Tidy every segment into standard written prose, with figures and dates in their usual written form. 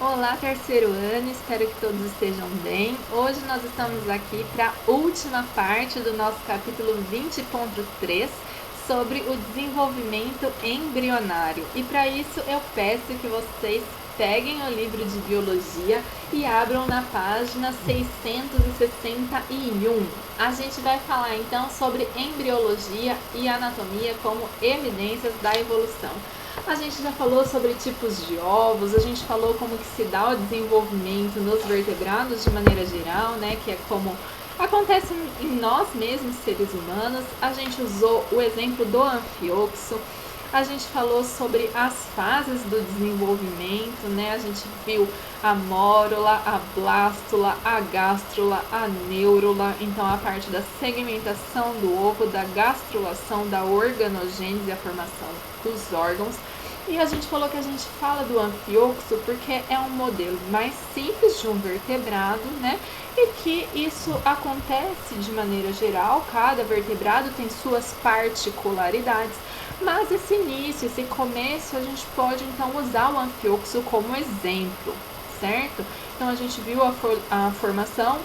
Olá, terceiro ano, espero que todos estejam bem. Hoje nós estamos aqui para a última parte do nosso capítulo 20.3 sobre o desenvolvimento embrionário. E para isso eu peço que vocês peguem o livro de biologia e abram na página 661. A gente vai falar então sobre embriologia e anatomia como evidências da evolução. A gente já falou sobre tipos de ovos, a gente falou como que se dá o desenvolvimento nos vertebrados de maneira geral, né, que é como acontece em nós mesmos, seres humanos. A gente usou o exemplo do anfioxo, a gente falou sobre as fases do desenvolvimento, né, a gente viu a mórula, a blástula, a gástrula, a neurula, então a parte da segmentação do ovo, da gastrulação, da organogênese, a formação dos órgãos. E a gente falou que a gente fala do anfioxo porque é um modelo mais simples de um vertebrado, né? E que isso acontece de maneira geral, cada vertebrado tem suas particularidades, mas esse início, esse começo, a gente pode então usar o anfioxo como exemplo, certo? Então a gente viu a formação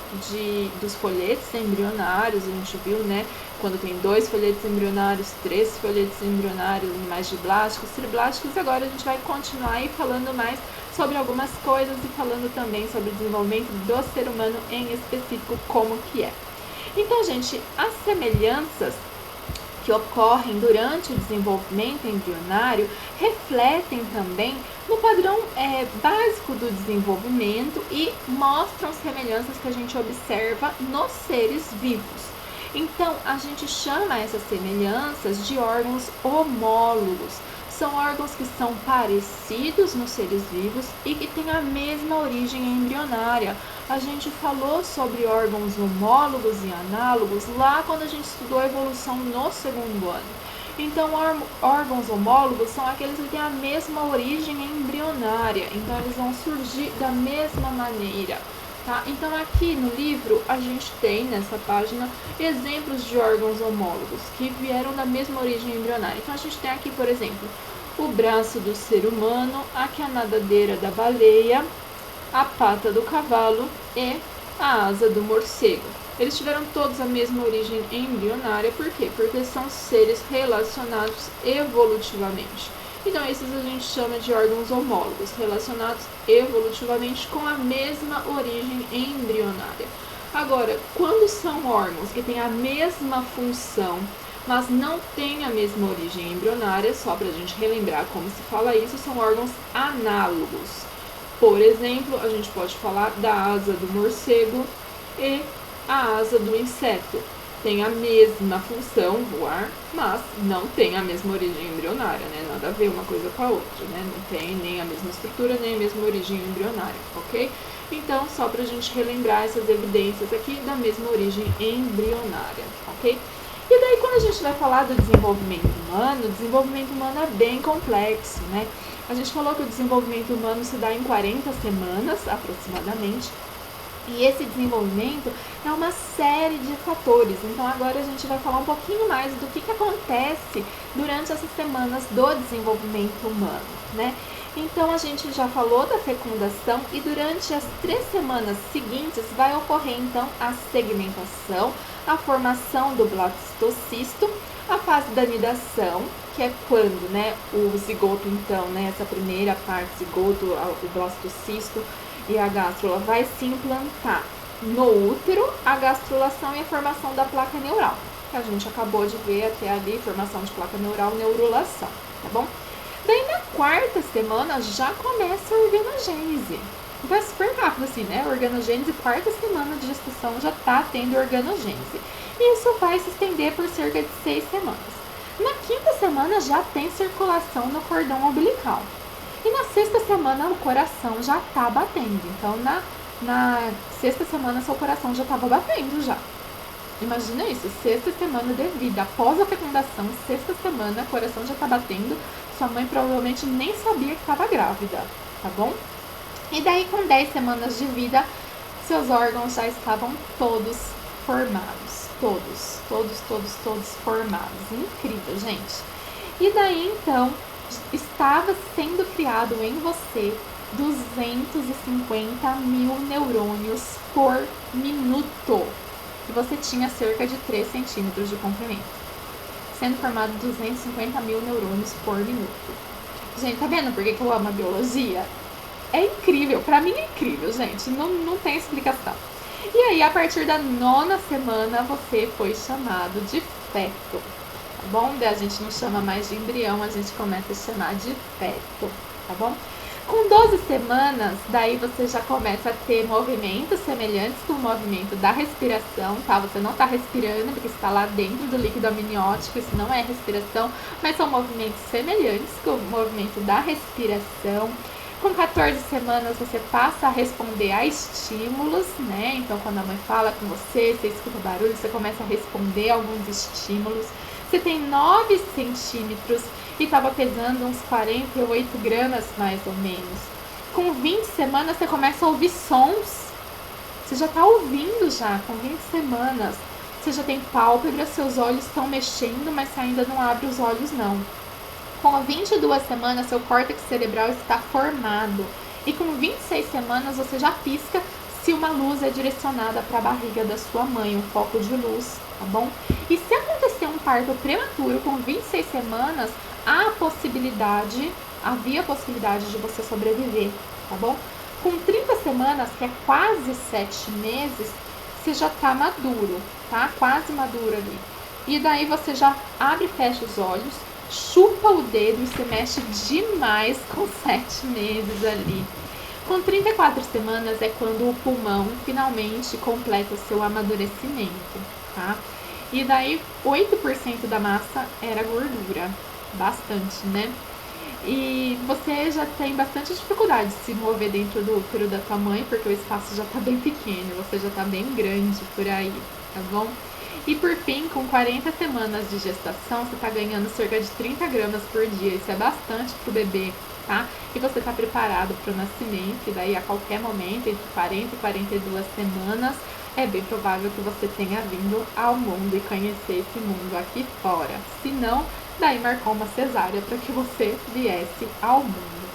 dos folhetos embrionários, a gente viu, né, quando tem 2 folhetos embrionários, 3 folhetos embrionários, animais diblásticos, triblásticos. Agora a gente vai continuar aí falando mais sobre algumas coisas e falando também sobre o desenvolvimento do ser humano em específico, como que é. Então, gente, as semelhanças que ocorrem durante o desenvolvimento embrionário refletem também no padrão básico do desenvolvimento e mostram semelhanças que a gente observa nos seres vivos. Então, a gente chama essas semelhanças de órgãos homólogos. São órgãos que são parecidos nos seres vivos e que têm a mesma origem embrionária. A gente falou sobre órgãos homólogos e análogos lá quando a gente estudou a evolução no segundo ano. Então, órgãos homólogos são aqueles que têm a mesma origem embrionária, então eles vão surgir da mesma maneira. Tá? Então aqui no livro a gente tem nessa página exemplos de órgãos homólogos que vieram da mesma origem embrionária. Então a gente tem aqui, por exemplo, o braço do ser humano, aqui a nadadeira da baleia, a pata do cavalo e a asa do morcego. Eles tiveram todos a mesma origem embrionária, por quê? Porque são seres relacionados evolutivamente. Então, esses a gente chama de órgãos homólogos, relacionados evolutivamente com a mesma origem embrionária. Agora, quando são órgãos que têm a mesma função, mas não têm a mesma origem embrionária, só para a gente relembrar como se fala isso, são órgãos análogos. Por exemplo, a gente pode falar da asa do morcego e a asa do inseto. Tem a mesma função, voar, mas não tem a mesma origem embrionária, né? Nada a ver uma coisa com a outra, né? Não tem nem a mesma estrutura, nem a mesma origem embrionária, ok? Então, só para a gente relembrar essas evidências aqui da mesma origem embrionária, ok? E daí, quando a gente vai falar do desenvolvimento humano é bem complexo, né? A gente falou que o desenvolvimento humano se dá em 40 semanas, aproximadamente. E esse desenvolvimento é uma série de fatores. Então agora a gente vai falar um pouquinho mais do que acontece durante essas semanas do desenvolvimento humano, né? Então a gente já falou da fecundação e durante as 3 semanas seguintes vai ocorrer então a segmentação, a formação do blastocisto, a fase da nidação, que é quando, né, o zigoto então, né, essa primeira parte, zigoto, o blastocisto e a gástrula vai se implantar no útero, a gastrulação e a formação da placa neural, que a gente acabou de ver até ali, formação de placa neural, neurulação, tá bom? Daí na 4ª semana já começa a organogênese. Vai super rápido assim, né? Organogênese, 4ª semana de gestação já tá tendo organogênese. E isso vai se estender por cerca de 6 semanas. Na 5ª semana já tem circulação no cordão umbilical. E na 6ª semana o coração já tá batendo. Então na 6ª semana seu coração já tava batendo já. Imagina isso, 6ª semana de vida, após a fecundação, 6ª semana, o coração já tá batendo. Sua mãe provavelmente nem sabia que estava grávida, tá bom? E daí com 10 semanas de vida, seus órgãos já estavam todos formados. Todos formados. Incrível, gente. E daí então, estava sendo criado em você 250 mil neurônios por minuto. E você tinha cerca de 3 centímetros de comprimento, sendo formado 250 mil neurônios por minuto. Gente, tá vendo por que eu amo a biologia? É incrível, pra mim é incrível, gente, não tem explicação. E aí, a partir da 9ª semana, você foi chamado de feto, tá bom? Daí a gente não chama mais de embrião, a gente começa a chamar de feto, tá bom? Com 12 semanas, daí você já começa a ter movimentos semelhantes com o movimento da respiração, tá? Você não tá respirando porque está lá dentro do líquido amniótico, isso não é respiração, mas são movimentos semelhantes com o movimento da respiração. Com 14 semanas, você passa a responder a estímulos, né? Então, quando a mãe fala com você, você escuta barulho, você começa a responder a alguns estímulos. Você tem 9 centímetros e estava pesando uns 48 gramas, mais ou menos. Com 20 semanas, você começa a ouvir sons. Você já está ouvindo já, com 20 semanas. Você já tem pálpebras, seus olhos estão mexendo, mas você ainda não abre os olhos, não. Com 22 semanas, seu córtex cerebral está formado. E com 26 semanas, você já pisca se uma luz é direcionada para a barriga da sua mãe, um foco de luz, tá bom? E se acontecer um parto prematuro com 26 semanas, havia possibilidade de você sobreviver, tá bom? Com 30 semanas, que é quase 7 meses, você já tá maduro, tá? Quase maduro ali. E daí você já abre e fecha os olhos, chupa o dedo e se mexe demais com 7 meses ali. Com 34 semanas é quando o pulmão finalmente completa o seu amadurecimento, tá? E daí 8% da massa era gordura, bastante, né? E você já tem bastante dificuldade de se mover dentro do útero da tua mãe, porque o espaço já tá bem pequeno, você já tá bem grande por aí, tá bom? E por fim, com 40 semanas de gestação, você tá ganhando cerca de 30 gramas por dia, isso é bastante pro bebê, tá? E você tá preparado para o nascimento, e daí a qualquer momento, entre 40 e 42 semanas, é bem provável que você tenha vindo ao mundo e conhecer esse mundo aqui fora. Se não, daí marcou uma cesárea para que você viesse ao mundo.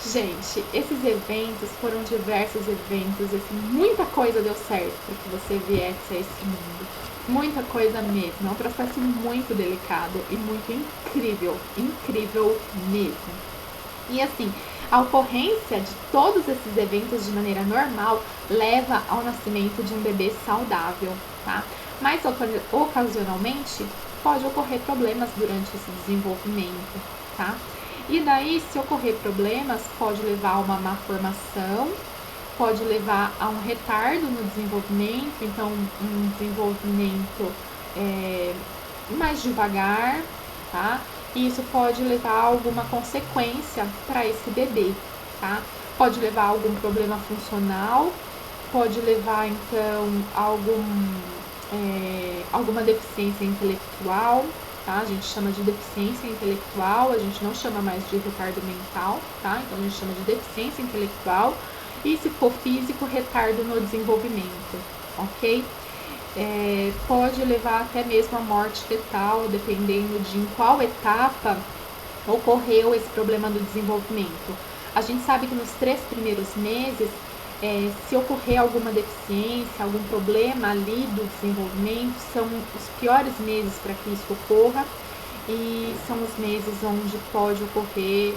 Gente, esses eventos foram diversos eventos, assim, muita coisa deu certo para que você viesse a esse mundo. Muita coisa mesmo, é um processo muito delicado e muito incrível, incrível mesmo. E assim, a ocorrência de todos esses eventos de maneira normal leva ao nascimento de um bebê saudável, tá? Mas ocasionalmente pode ocorrer problemas durante esse desenvolvimento, tá? E daí, se ocorrer problemas, pode levar a uma má formação, pode levar a um retardo no desenvolvimento, então um desenvolvimento mais devagar, tá? E isso pode levar a alguma consequência para esse bebê, tá? Pode levar a algum problema funcional, pode levar então a alguma deficiência intelectual, tá? A gente chama de deficiência intelectual, a gente não chama mais de retardo mental, tá? Então a gente chama de deficiência intelectual. E se for físico, retardo no desenvolvimento, ok? Pode levar até mesmo à morte fetal, dependendo de em qual etapa ocorreu esse problema do desenvolvimento. A gente sabe que nos 3 primeiros meses, se ocorrer alguma deficiência, algum problema ali do desenvolvimento, são os piores meses para que isso ocorra. E são os meses onde pode ocorrer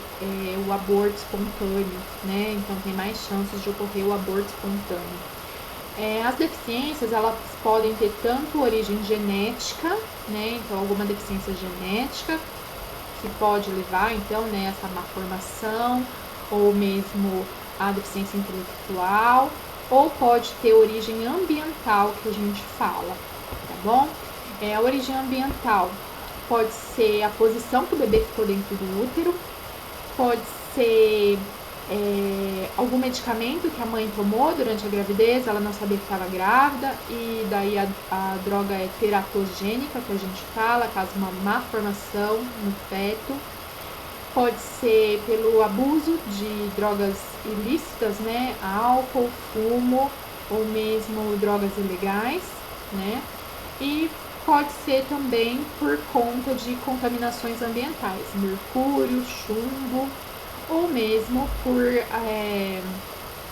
o aborto espontâneo, né? Então tem mais chances de ocorrer o aborto espontâneo. As deficiências, elas podem ter tanto origem genética, né? Então alguma deficiência genética que pode levar, então, né, essa má formação, ou mesmo a deficiência intelectual, ou pode ter origem ambiental, que a gente fala, tá bom? A origem ambiental pode ser a posição que o bebê ficou dentro do útero, pode ser algum medicamento que a mãe tomou durante a gravidez, ela não sabia que estava grávida, e daí a droga é teratogênica, que a gente fala, causa uma má formação no feto. Pode ser pelo abuso de drogas ilícitas, né, álcool, fumo, ou mesmo drogas ilegais, né, e pode ser também por conta de contaminações ambientais, mercúrio, chumbo, ou mesmo por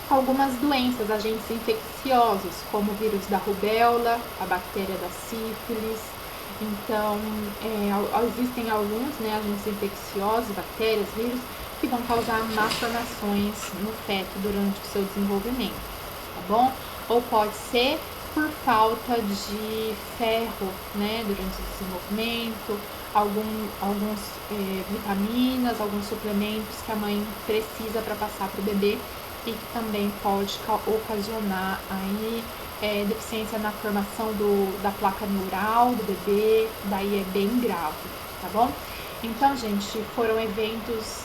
algumas doenças, agentes infecciosos, como o vírus da rubéola, a bactéria da sífilis. Então, existem alguns, né, agentes infecciosos, bactérias, vírus, que vão causar malformações no feto durante o seu desenvolvimento, tá bom? Ou pode ser por falta de ferro, né, durante o desenvolvimento, alguns vitaminas, alguns suplementos que a mãe precisa para passar para o bebê e que também pode ocasionar aí deficiência na formação da placa neural do bebê, daí é bem grave, tá bom? Então, gente, foram eventos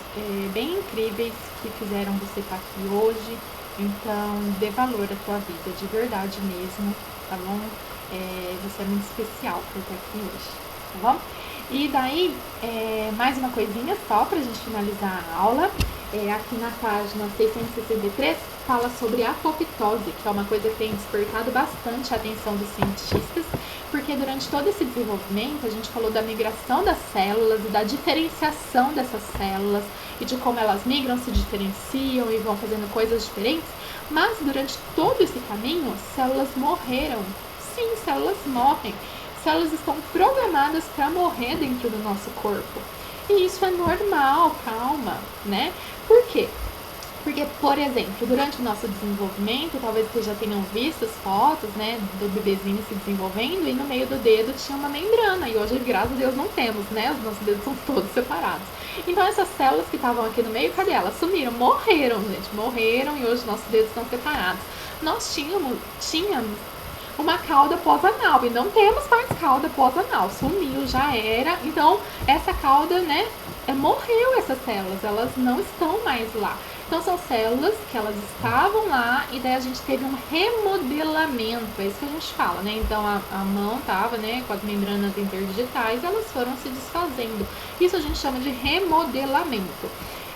bem incríveis que fizeram você estar aqui hoje. Então, dê valor à tua vida, de verdade mesmo, tá bom? Você é muito especial por estar aqui hoje, tá bom? E daí, mais uma coisinha só pra gente finalizar a aula. Aqui na página 663 fala sobre a apoptose, que é uma coisa que tem despertado bastante a atenção dos cientistas, porque durante todo esse desenvolvimento a gente falou da migração das células e da diferenciação dessas células e de como elas migram, se diferenciam e vão fazendo coisas diferentes, mas durante todo esse caminho, células morreram. Sim, células morrem. Células estão programadas para morrer dentro do nosso corpo. E isso é normal, calma, né? Por quê? Porque, por exemplo, durante o nosso desenvolvimento, talvez vocês já tenham visto as fotos, né, do bebezinho se desenvolvendo e no meio do dedo tinha uma membrana. E hoje, graças a Deus, não temos, né? Os nossos dedos são todos separados. Então, essas células que estavam aqui no meio, cadê elas? Sumiram, morreram, gente. Morreram e hoje nossos dedos estão separados. Nós tínhamos uma cauda pós-anal e não temos mais cauda pós-anal, sumiu, já era. Então, essa cauda, né, morreu essas células, elas não estão mais lá. Então, são células que elas estavam lá e daí a gente teve um remodelamento, é isso que a gente fala, né? Então, a mão estava, né, com as membranas interdigitais, elas foram se desfazendo. Isso a gente chama de remodelamento.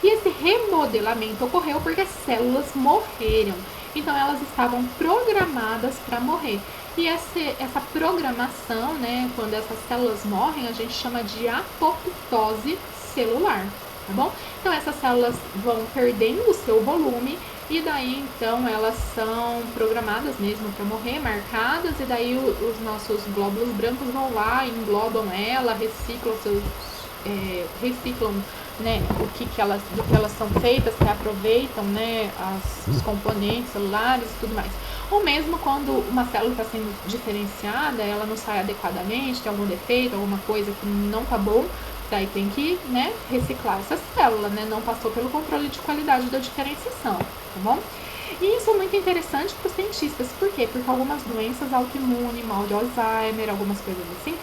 E esse remodelamento ocorreu porque as células morreram. Então, elas estavam programadas para morrer. E essa programação, né, quando essas células morrem, a gente chama de apoptose celular, tá bom? Então, essas células vão perdendo o seu volume e daí, então, elas são programadas mesmo para morrer, marcadas, e daí os nossos glóbulos brancos vão lá, englobam ela, reciclam, né, do que elas são feitas, que aproveitam, né, os componentes celulares e tudo mais. Ou mesmo quando uma célula está sendo diferenciada, ela não sai adequadamente, tem algum defeito, alguma coisa que não tá bom, daí tem que, né, reciclar essa célula, né, não passou pelo controle de qualidade da diferenciação, tá bom? E isso é muito interessante para os cientistas, por quê? Porque algumas doenças autoimunes, mal de Alzheimer, algumas coisas assim,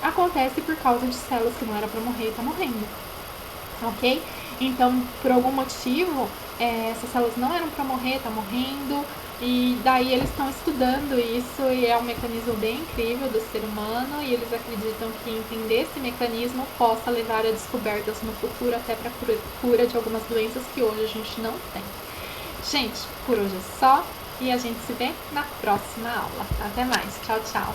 acontece por causa de células que não era para morrer e tá morrendo, ok? Então, por algum motivo, essas células não eram para morrer, tá morrendo, e daí eles estão estudando isso e é um mecanismo bem incrível do ser humano e eles acreditam que entender esse mecanismo possa levar a descobertas no futuro até para cura de algumas doenças que hoje a gente não tem. Gente, por hoje é só e a gente se vê na próxima aula. Até mais. Tchau, tchau.